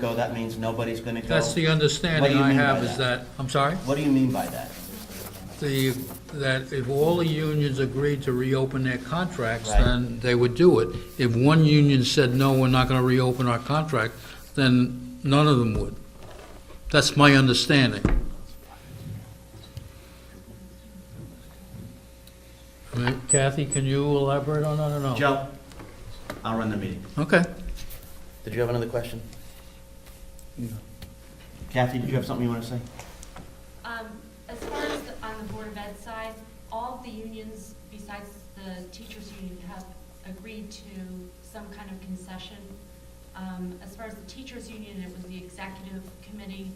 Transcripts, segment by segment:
go, that means nobody's gonna go? That's the What do understanding you I mean by have is that? that, I'm sorry? What do you mean by that? That if all the unions agreed to reopen their contracts, Right. then they would do it. If one union said, no, we're not gonna reopen our contract, then none of them would. That's my understanding. I mean, Kathy, can you elaborate on that or no? Joe, I'll run the meeting. Okay. Did you have another question? Kathy, did you have something you want to say? As far as on the Board of Ed side, all of the unions besides the teachers union have agreed to some kind of concession. As far as the teachers union, it was the executive committee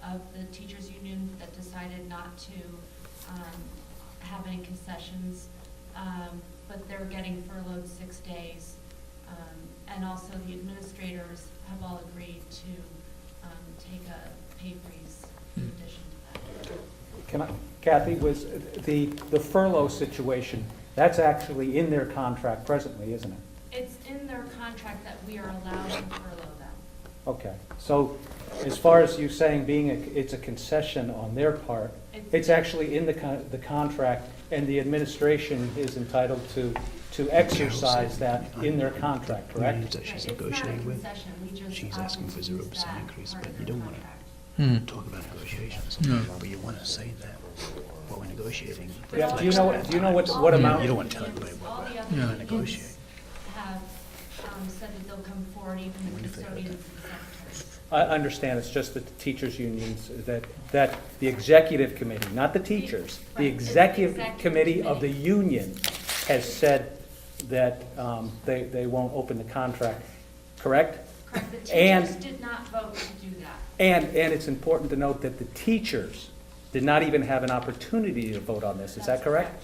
of the teachers union that decided not to have any concessions, but they're getting furloughed 6 days. And also the administrators have all agreed to take a pay freeze in addition to that. Kathy, was the furlough situation, that's actually in their contract presently, isn't it? It's in their contract that we are allowed to furlough them. Okay, so as far as you saying it's a concession on their part, it's actually in the contract, and the administration is entitled to exercise that in their contract, correct? That she's Right, negotiating with. It's not a concession, we just She's asking for obviously 0% use that increase, part but of you their don't wanna- contract. Talk about negotiations, No. but you want to say that what we're negotiating. Yeah, do you know what amount? You don't want to tell everybody All what the Yeah. other we're unions negotiating. have said that they'll come forward, even the custodians and secretaries. I understand, it's just that the teachers unions, that the executive committee, not the teachers, Right, the it's the executive executive committee of the committee. union has said that they won't open the contract, correct? Correct, the And- teachers did not vote to do that. And it's important to note that the teachers did not even have an opportunity to vote on this, is that That's correct?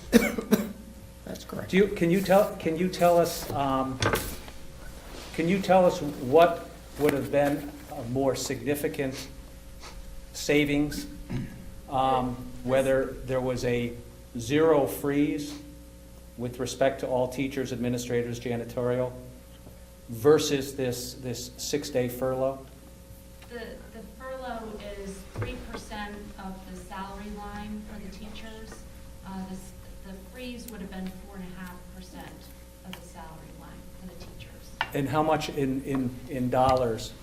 That's correct. Can you tell us what would have been a more significant savings? Whether there was a zero freeze with respect to all teachers, administrators, janitorial, versus this 6-day furlough? The furlough is 3% of the salary line for the teachers. The freeze would have been 4.5% of the salary line for the teachers. And how much in dollars,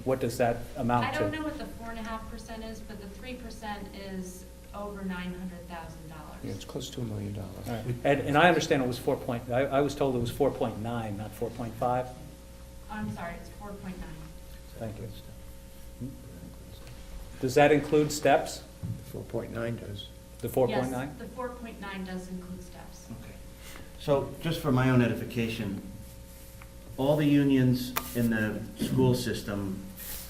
what does that amount I to? don't know what the 4.5% is, but the 3% is over $900,000. Yeah, it's close to $1 million. All right. And I understand it was I was told it was 4.9, not 4.5. I'm sorry, it's 4.9. Thank you. Does that include steps, 4.9 does. the 4.9? Yes, the 4.9 does include steps. Okay. So, just for my own edification, all the unions in the school system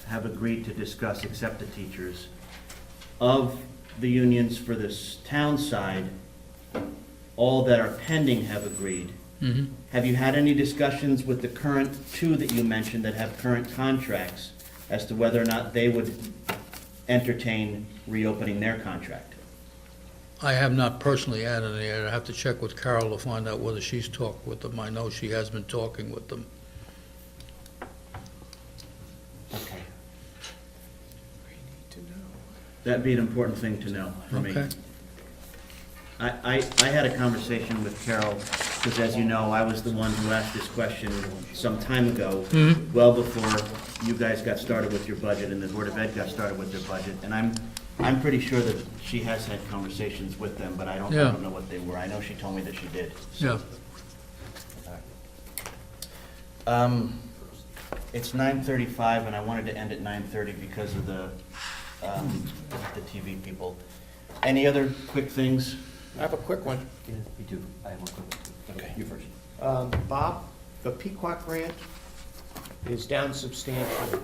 have agreed to discuss, except the teachers. Of the unions for this town side, all that are pending have agreed. Mhm. Have you had any discussions with the current two that you mentioned that have current contracts as to whether or not they would entertain reopening their contract? I have not personally had any. I have to check with Carol to find out whether she's talked with them. I know she has been talking with them. Okay. That'd be an important thing to know for me. Okay. I had a conversation with Carol, because as you know, I was the one who asked this question some time ago, well before you guys got started with your budget and the Board of Ed got started with their budget. And I'm pretty sure that she has had conversations with them, but I don't Yeah. know what they were. I know she told me that she did. Yeah. It's 9:35, and I wanted to end at 9:30 because of the TV people. Any other quick things? I have a quick one. Me too. I have one quick one. Okay. You first. Bob, the Pequot grant is down substantially.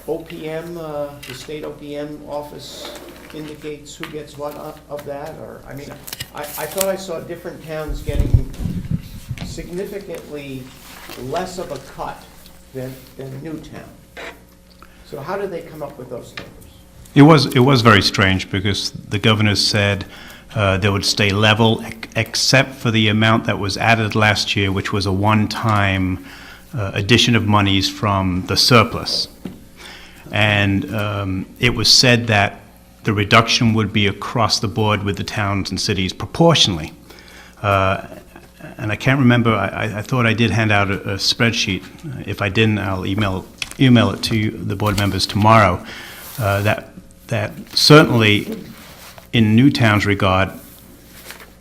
OPM, the state OPM office indicates who gets what of that, or, I mean, I thought I saw different towns getting significantly less of a cut than Newtown. So how did they come up with those numbers? It was very strange because the governor said they would stay level except for the amount that was added last year, which was a one-time addition of monies from the surplus. and it was said that the reduction would be across the board with the towns and cities proportionally. And I can't remember, I thought I did hand out a spreadsheet. If I didn't, I'll email it to you, the board members tomorrow, that certainly in Newtown's regard,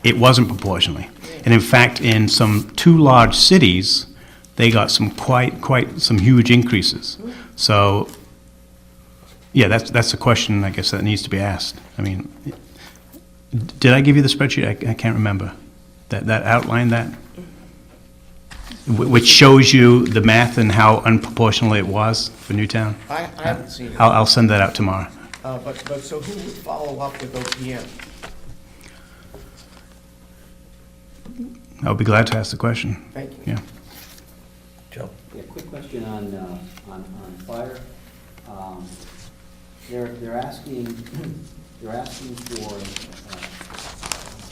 it wasn't proportionally. And in fact, in some 2 large cities, they got some quite some huge increases. So, yeah, that's a question, I guess, that needs to be asked. I mean, did I give you the spreadsheet? I can't remember. That outlined that? Which shows you the math and how unproportional it was for Newtown? I haven't seen it. I'll send that out tomorrow. But so who would follow up with OPM? I'll be glad to ask the question. Thank you. Yeah. Joe? Yeah, quick question on fire. They're asking for,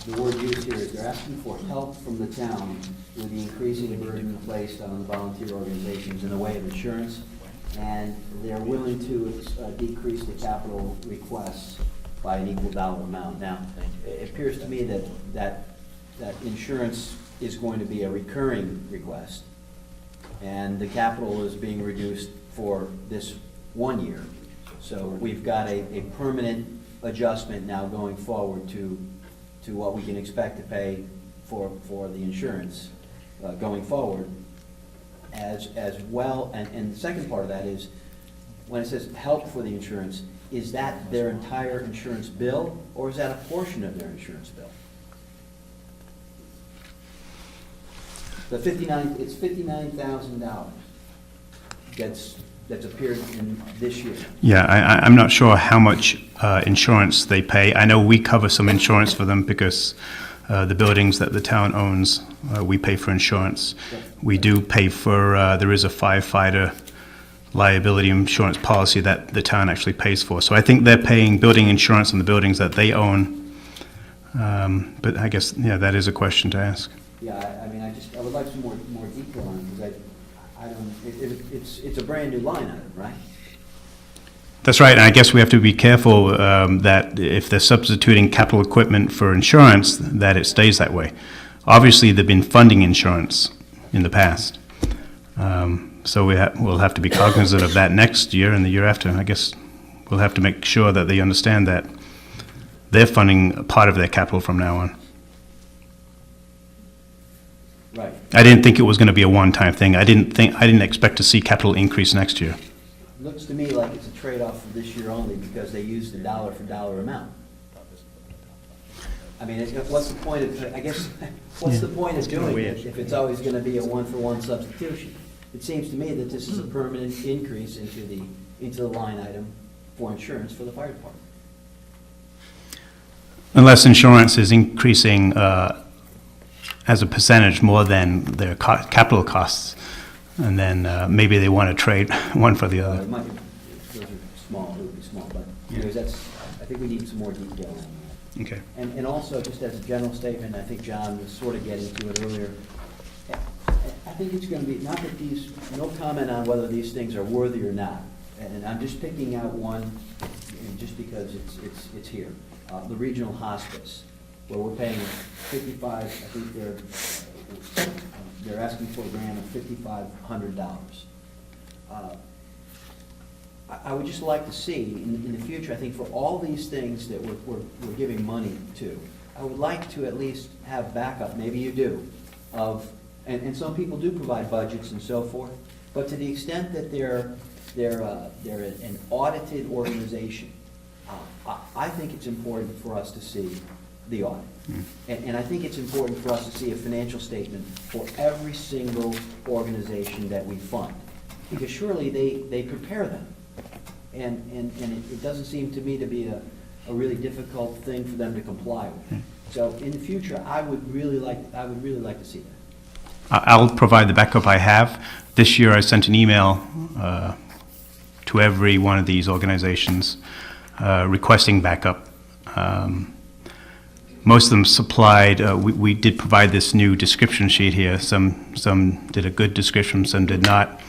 the word used here is they're asking for help from the town with the increasing burden placed on the volunteer organizations in the way of insurance, and they're willing to decrease the capital requests by an equal dollar amount. Now, it appears to me that insurance is going to be a recurring request, and the capital is being reduced for this 1 year. So we've got a permanent adjustment now going forward to what we can expect to pay for the insurance going forward as well. And the second part of that is, when it says help for the insurance, is that their entire insurance bill, or is that a portion of their insurance bill? It's $59,000 that's appeared in this year. Yeah, I'm not sure how much insurance they pay. I know we cover some insurance for them because the buildings that the town owns, we pay for insurance. We do pay for, there is a firefighter liability insurance policy that the town actually pays for. So I think they're paying building insurance on the buildings that they own. But I guess, yeah, that is a question to ask. Yeah, I mean, I would like some more detail on it, because I don't, it's a brand new line item, right? That's right, and I guess we have to be careful that if they're substituting capital equipment for insurance, that it stays that way. Obviously, they've been funding insurance in the past. So we'll have to be cognizant of that next year and the year after. I guess we'll have to make sure that they understand that they're funding a part of their capital from now on. Right. I didn't think it was going to be a one-time thing. I didn't expect to see capital increase next year. Looks to me like it's a trade-off for this year only, because they used the dollar for dollar amount. I mean, what's the point of, I guess, what's the point of doing it if it's always going to be a one-for-one substitution? It seems to me that this is a permanent increase into the line item for insurance for the fire department. Unless insurance is increasing as a percentage more than their capital costs, and then maybe they want to trade one for the other. It might be, those are small, it would be small, but anyways, I think we need some more detail on that. Okay. And also, just as a general statement, I think John was sort of getting to it earlier, I think it's going to be, not that no comment on whether these things are worthy or not, and I'm just picking out one, just because it's here. The regional hospice, where we're paying 55, I think they're asking for a grant of $5,500. I would just like to see, in the future, I think for all these things that we're giving money to, I would like to at least have backup, maybe you do, and some people do provide budgets and so forth, but to the extent that they're an audited organization, I think it's important for us to see the audit. And I think it's important for us to see a financial statement for every single organization that we fund, because surely they prepare them. And it doesn't seem to me to be a really difficult thing for them to comply with. So in the future, I would really like to see that. I'll provide the backup I have. This year I sent an email to every one of these organizations requesting backup. Most of them supplied, we did provide this new description sheet here. Some did a good description, some did not.